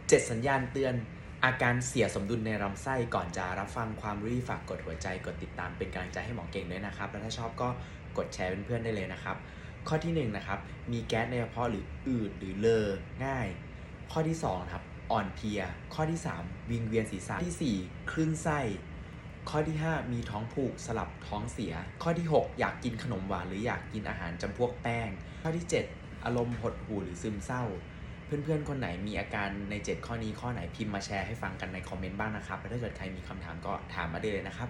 7สัญญาณเตือนอาการเสียสมดุลในลำไส้ก่อนจะรับฟังความรู้ฝากกดหัวใจกดติดตามเป็นกำลังใจให้หมอเก่งด้วยนะครับแล้วถ้าชอบก็กดแชร์เพื่อนๆได้เลยนะครับข้อที่1นะครับมีแก๊สในกระเพาะหรืออืดหรือเลอง่ายข้อที่2ครับอ่อนเพลียข้อที่3วิงเวียนศีรษะข้อที่4คลื่นไส้ข้อที่5มีท้องผูกสลับท้องเสียข้อที่6อยากกินขนมหวานหรืออยากกินอาหารจำพวกแป้งข้อที่7อารมณ์หดหู่หรือซึมเศร้าเพื่อนๆคนไหนมีอาการใน7ข้อนี้ข้อไหนพิมพ์มาแชร์ให้ฟังกันในคอมเมนต์บ้างนะครับแล้วถ้าเกิดใครมีคำถามก็ถามมาได้เลยนะครับ